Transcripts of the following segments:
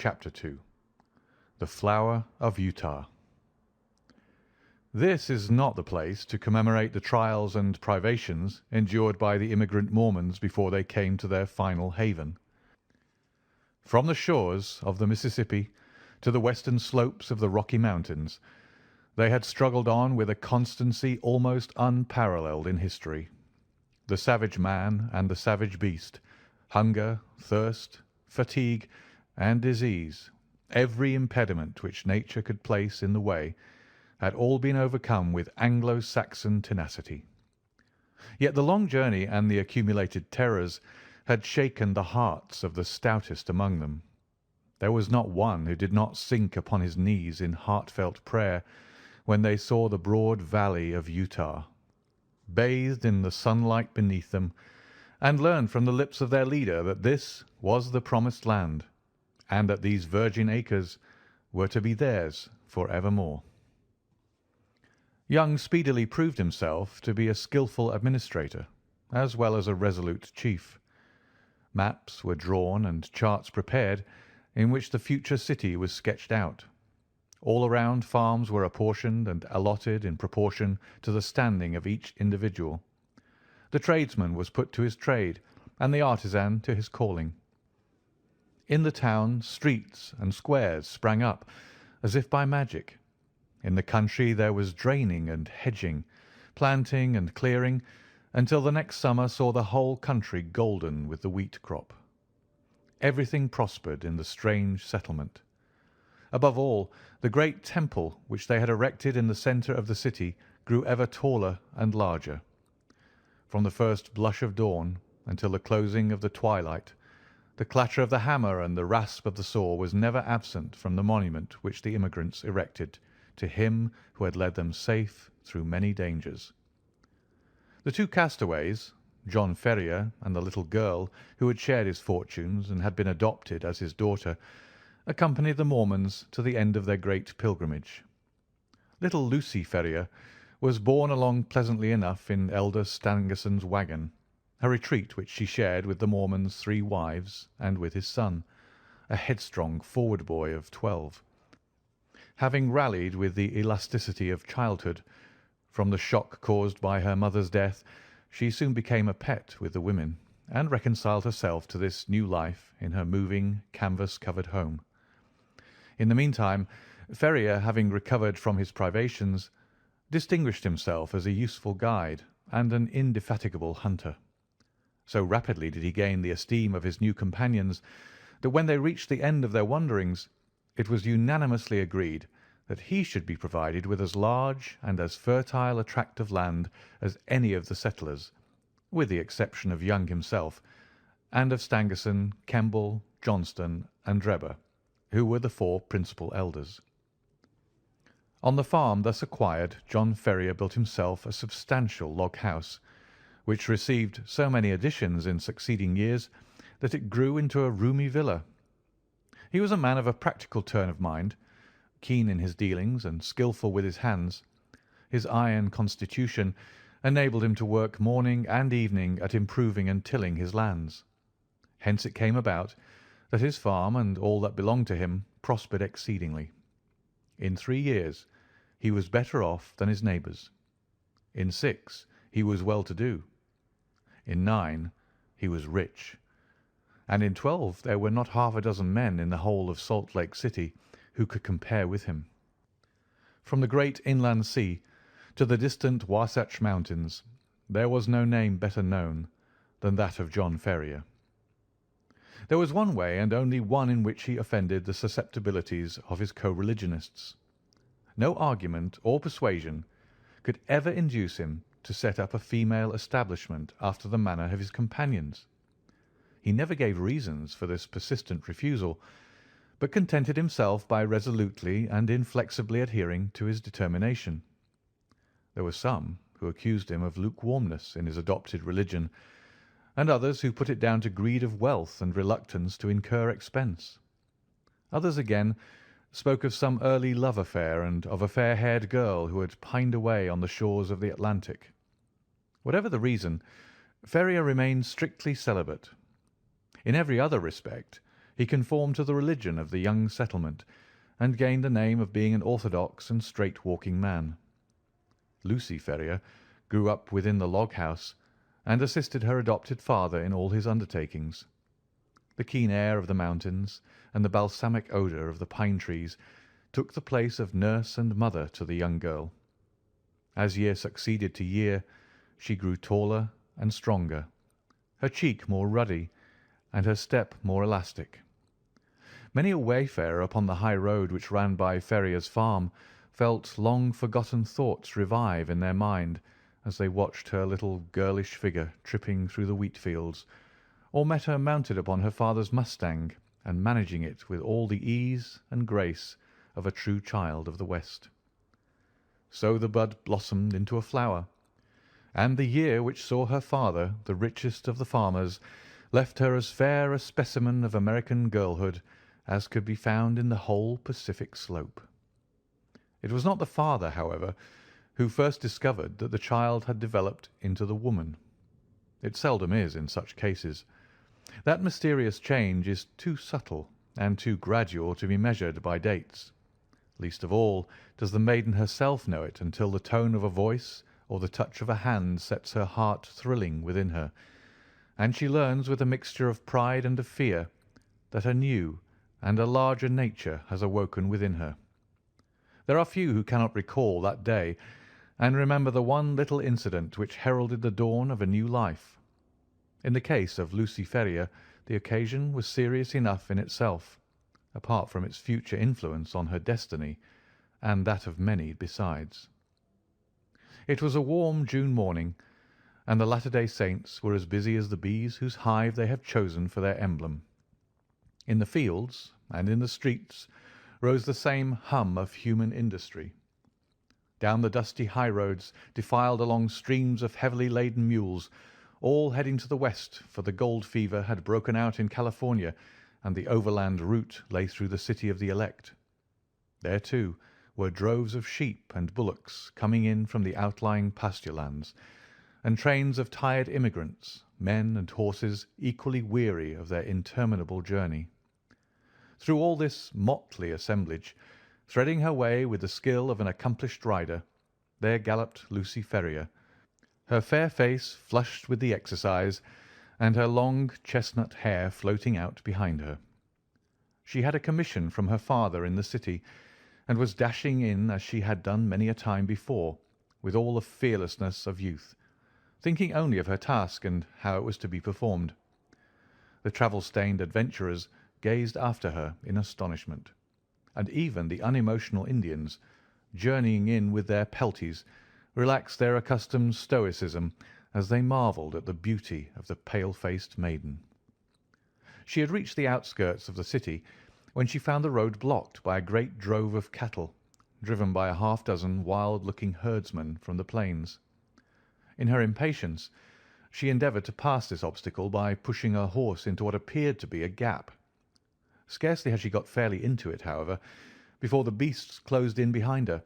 Chapter 2. The Flower of Utah. This is not the place to commemorate the trials and privations endured by the immigrant Mormons before they came to their final haven. From the shores of the Mississippi to the western slopes of the Rocky Mountains, they had struggled on with a constancy almost unparalleled in history. The savage man and the savage beast, hunger, thirst, fatigue, and disease, every impediment which nature could place in the way, had all been overcome with Anglo-Saxon tenacity. Yet the long journey and the accumulated terrors had shaken the hearts of the stoutest among them. There was not one who did not sink upon his knees in heartfelt prayer when they saw the broad valley of Utah, bathed in the sunlight beneath them, and learned from the lips of their leader that this was the promised land, and that these virgin acres were to be theirs for evermore. Young speedily proved himself to be a skilful administrator, as well as a resolute chief. Maps were drawn and charts prepared, in which the future city was sketched out. All around, farms were apportioned and allotted in proportion to the standing of each individual. The tradesman was put to his trade, and the artisan to his calling. In the town, streets and squares sprang up, as if by magic. In the country there was draining and hedging, planting and clearing, until the next summer saw the whole country golden with the wheat crop. Everything prospered in the strange settlement. Above all, the great temple which they had erected in the centre of the city grew ever taller and larger. From the first blush of dawn until the closing of the twilight, the clatter of the hammer and the rasp of the saw was never absent from the monument which the immigrants erected to him who had led them safe through many dangers. The two castaways, John Ferrier and the little girl who had shared his fortunes and had been adopted as his daughter, accompanied the Mormons to the end of their great pilgrimage. Little Lucy Ferrier was borne along pleasantly enough in Elder Stangerson's wagon, a retreat which she shared with the Mormon's 3 wives and with his son, a headstrong, forward boy of 12. Having rallied with the elasticity of childhood from the shock caused by her mother's death, she soon became a pet with the women, and reconciled herself to this new life in her moving, canvas-covered home. In the meantime, Ferrier, having recovered from his privations, distinguished himself as a useful guide and an indefatigable hunter. So rapidly did he gain the esteem of his new companions that when they reached the end of their wanderings, it was unanimously agreed that he should be provided with as large and as fertile a tract of land as any of the settlers, with the exception of Young himself, and of Stangerson, Kemble, Johnston, and Drebber, who were the 4 principal elders. On the farm thus acquired, John Ferrier built himself a substantial log house, which received so many additions in succeeding years that it grew into a roomy villa. He was a man of a practical turn of mind, keen in his dealings and skilful with his hands. His iron constitution enabled him to work morning and evening at improving and tilling his lands. Hence it came about that his farm and all that belonged to him prospered exceedingly. In 3 years he was better off than his neighbours. In 6 he was well-to-do. In 9 he was rich. And in 12 there were not half a dozen men in the whole of Salt Lake City who could compare with him. From the great inland sea to the distant Wasatch Mountains, there was no name better known than that of John Ferrier. There was one way, and only one, in which he offended the susceptibilities of his co-religionists. No argument or persuasion could ever induce him to set up a female establishment after the manner of his companions. He never gave reasons for this persistent refusal, but contented himself by resolutely and inflexibly adhering to his determination. There were some who accused him of lukewarmness in his adopted religion, and others who put it down to greed of wealth and reluctance to incur expense. Others again spoke of some early love affair and of a fair-haired girl who had pined away on the shores of the Atlantic. Whatever the reason, Ferrier remained strictly celibate. In every other respect He conformed to the religion of the young settlement, and gained the name of being an orthodox and straight-walking man. Lucy Ferrier grew up within the log-house, and assisted her adopted father in all his undertakings. The keen air of the mountains and the balsamic odour of the pine trees took the place of nurse and mother to the young girl. As year succeeded to year, she grew taller and stronger, her cheek more ruddy, and her step more elastic. Many a wayfarer upon the high road which ran by Ferrier's farm felt long-forgotten thoughts revive in their mind as they watched her little girlish figure tripping through the wheat fields, or met her mounted upon her father's mustang and managing it with all the ease and grace of a true child of the West. So the bud blossomed into a flower, and the year which saw her father, the richest of the farmers, left her as fair a specimen of American girlhood as could be found in the whole Pacific slope. It was not the father, however, who first discovered that the child had developed into the woman. It seldom is in such cases. That mysterious change is too subtle and too gradual to be measured by dates. Least of all does the maiden herself know it until the tone of a voice or the touch of a hand sets her heart thrilling within her, and she learns with a mixture of pride and of fear that a new and a larger nature has awoken within her. There are few who cannot recall that day and remember the one little incident which heralded the dawn of a new life. In the case of Lucy Ferrier, the occasion was serious enough in itself, apart from its future influence on her destiny and that of many besides. It was a warm June morning, and the Latter-day Saints were as busy as the bees whose hive they have chosen for their emblem. In the fields and in the streets rose the same hum of human industry. Down the dusty high-roads defiled along streams of heavily laden mules, all heading to the west, for the gold fever had broken out in California, and the overland route lay through the city of the elect. There, too, were droves of sheep and bullocks coming in from the outlying pasture lands, and trains of tired immigrants, men and horses equally weary of their interminable journey. Through all this motley assemblage, threading her way with the skill of an accomplished rider, there galloped Lucy Ferrier, her fair face flushed with the exercise, and her long chestnut hair floating out behind her. She had a commission from her father in the city, and was dashing in as she had done many a time before, with all the fearlessness of youth, thinking only of her task and how it was to be performed. The travel-stained adventurers gazed after her in astonishment, and even the unemotional Indians, journeying in with their pelties, relaxed their accustomed stoicism as they marvelled at the beauty of the pale-faced maiden. She had reached the outskirts of the city when she found the road blocked by a great drove of cattle, driven by a half-dozen wild-looking herdsmen from the plains. In her impatience, she endeavoured to pass this obstacle by pushing her horse into what appeared to be a gap. Scarcely had she got fairly into it, however, before the beasts closed in behind her,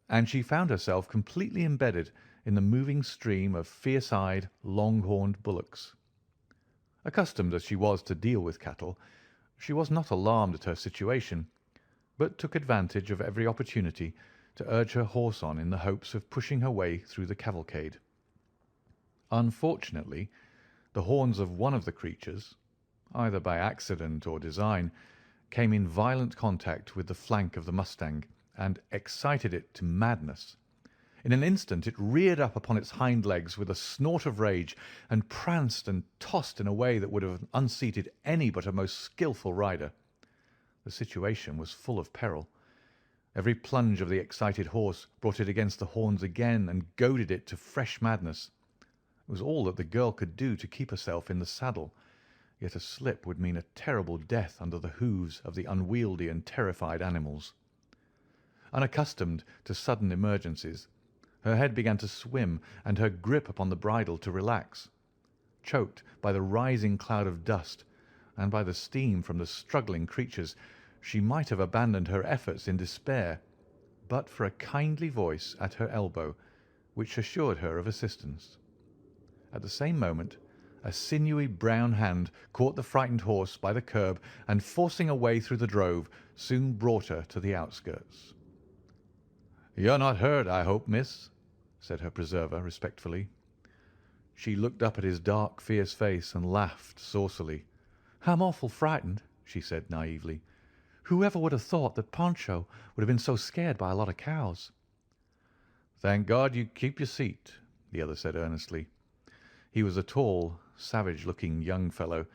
and she found herself completely embedded in the moving stream of fierce-eyed, long-horned bullocks. Accustomed as she was to deal with cattle, she was not alarmed at her situation, but took advantage of every opportunity to urge her horse on in the hopes of pushing her way through the cavalcade. Unfortunately, the horns of one of the creatures, either by accident or design, came in violent contact with the flank of the mustang, and excited it to madness. In an instant it reared up upon its hind legs with a snort of rage, and pranced and tossed in a way that would have unseated any but a most skilful rider. The situation was full of peril. Every plunge of the excited horse brought it against the horns again and goaded it to fresh madness. It was all that the girl could do to keep herself in the saddle, yet a slip would mean a terrible death under the hoofs of the unwieldy and terrified animals. Unaccustomed to sudden emergencies, her head began to swim and her grip upon the bridle to relax. Choked by the rising cloud of dust and by the steam from the struggling creatures, she might have abandoned her efforts in despair, but for a kindly voice at her elbow, which assured her of assistance. At the same moment, A sinewy brown hand caught the frightened horse by the curb and, forcing a way through the drove, soon brought her to the outskirts. "You're not hurt, I hope, miss?" said her preserver respectfully. She looked up at his dark, fierce face and laughed saucily. "I'm awful frightened," she said naively. "Whoever would have thought that Poncho would have been so scared by a lot of cows?" "Thank God you keep your seat," the other said earnestly. He was a tall, savage-looking young fellow,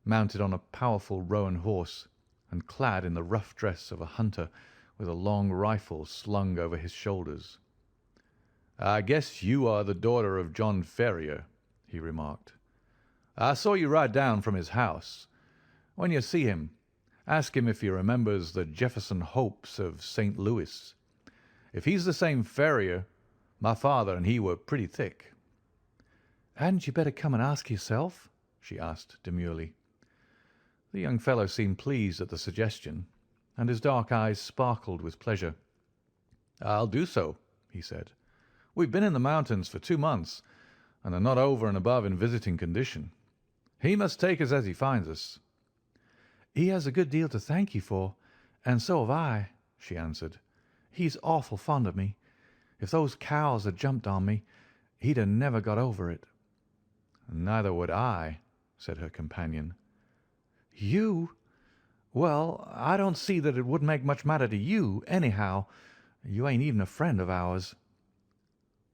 mounted on a powerful roan horse, and clad in the rough dress of a hunter, with a long rifle slung over his shoulders. "I guess you are the daughter of John Ferrier," he remarked. "I saw you ride down from his house. When you see him, ask him if he remembers the Jefferson Hopes of St. Louis. If he's the same Ferrier, my father and he were pretty thick." "Hadn't you better come and ask yourself?" she asked demurely. The young fellow seemed pleased at the suggestion, and his dark eyes sparkled with pleasure. "I'll do so," he said. "We've been in the mountains for 2 months, and are not over and above in visiting condition. He must take us as he finds us." "He has a good deal to thank you for, and so have I," she answered. "He's awful fond of me. If those cows had jumped on me, he'd have never got over it." "Neither would I," said her companion. "You? Well, I don't see that it would make much matter to you, anyhow. You ain't even a friend of ours."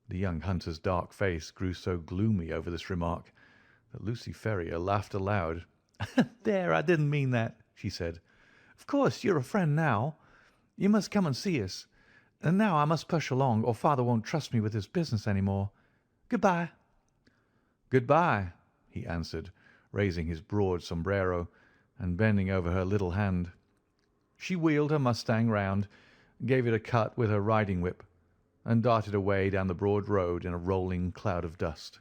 The young hunter's dark face grew so gloomy over this remark that Lucy Ferrier laughed aloud. "There, I didn't mean that," she said. "Of course you're a friend now. You must come and see us. And now I must push along, or father won't trust me with his business any more. Good-bye." "Good-bye," he answered, raising his broad sombrero and bending over her little hand. She wheeled her mustang round, gave it a cut with her riding-whip, and darted away down the broad road in a rolling cloud of dust.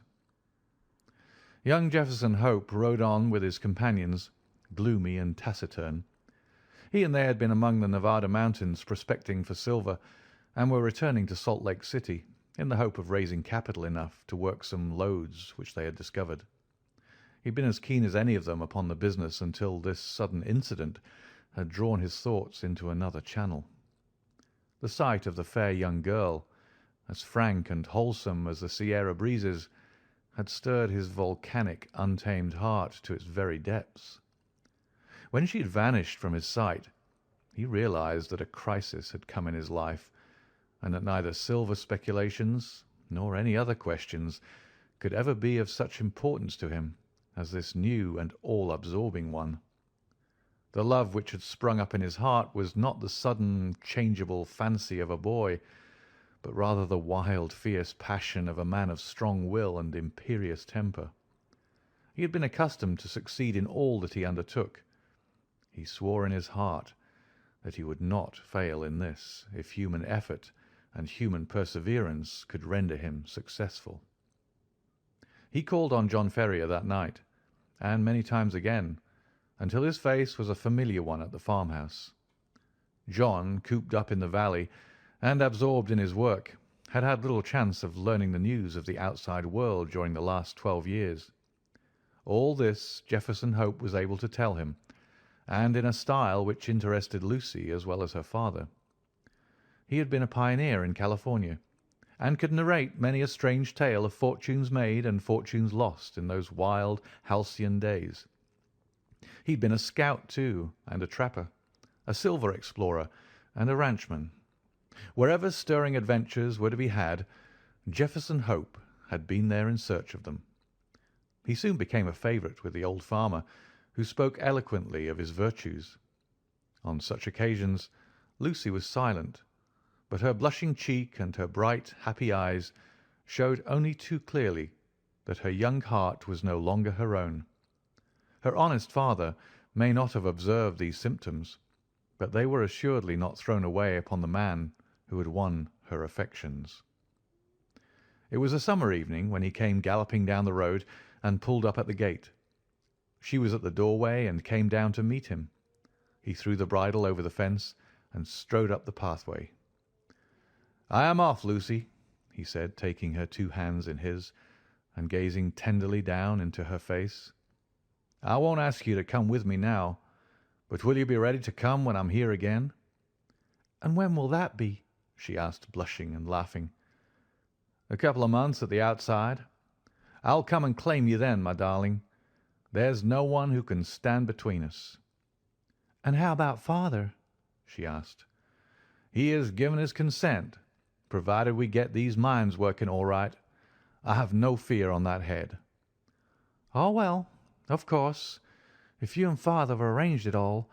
Young Jefferson Hope rode on with his companions, gloomy and taciturn. He and they had been among the Nevada mountains prospecting for silver, and were returning to Salt Lake City in the hope of raising capital enough to work some lodes which they had discovered. He had been as keen as any of them upon the business until this sudden incident had drawn his thoughts into another channel. The sight of the fair young girl, as frank and wholesome as the Sierra breezes, had stirred his volcanic, untamed heart to its very depths. When she had vanished from his sight, he realized that a crisis had come in his life, and that neither silver speculations nor any other questions could ever be of such importance to him as this new and all-absorbing one. The love which had sprung up in his heart was not the sudden, changeable fancy of a boy, but rather the wild, fierce passion of a man of strong will and imperious temper. He had been accustomed to succeed in all that he undertook. He swore in his heart that he would not fail in this if human effort and human perseverance could render him successful. He called on John Ferrier that night, and many times again, until his face was a familiar one at the farmhouse. John, cooped up in the valley and absorbed in his work, had had little chance of learning the news of the outside world during the last 12 years. All this Jefferson Hope was able to tell him, and in a style which interested Lucy as well as her father. He had been a pioneer in California, and could narrate many a strange tale of fortunes made and fortunes lost in those wild, halcyon days. He had been a scout, too, and a trapper, a silver explorer, and a ranchman. Wherever stirring adventures were to be had, Jefferson Hope had been there in search of them. He soon became a favourite with the old farmer, who spoke eloquently of his virtues. On such occasions Lucy was silent, but her blushing cheek and her bright, happy eyes showed only too clearly that her young heart was no longer her own. Her honest father may not have observed these symptoms, but they were assuredly not thrown away upon the man who had won her affections. It was a summer evening when he came galloping down the road and pulled up at the gate. She was at the doorway and came down to meet him. He threw the bridle over the fence and strode up the pathway. "I am off, Lucy," he said, taking her two hands in his. and gazing tenderly down into her face. "I won't ask you to come with me now, but will you be ready to come when I'm here again?" "And when will that be?" she asked, blushing and laughing. "A couple of months at the outside. I'll come and claim you then, my darling. There's no one who can stand between us." "And how about father?" she asked. "He has given his consent, provided we get these mines working all right. I have no fear on that head." "Oh, well, of course, if you and father have arranged it all,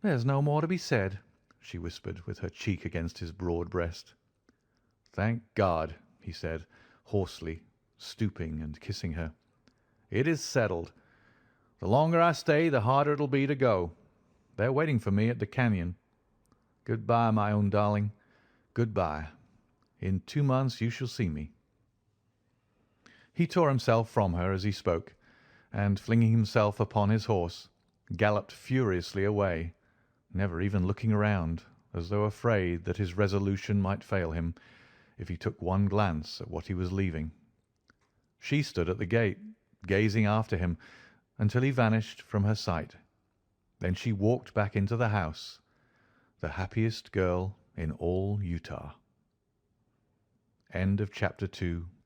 there's no more to be said," she whispered, with her cheek against his broad breast. "Thank God," he said, hoarsely, stooping and kissing her. "It is settled. The longer I stay, the harder it'll be to go. They're waiting for me at the canyon. Good-bye, my own darling. Good-bye. In 2 months you shall see me." He tore himself from her as he spoke, and, flinging himself upon his horse, galloped furiously away, never even looking around, as though afraid that his resolution might fail him if he took one glance at what he was leaving. She stood at the gate, gazing after him until he vanished from her sight. Then she walked back into the house, the happiest girl in all Utah. End of chapter 2.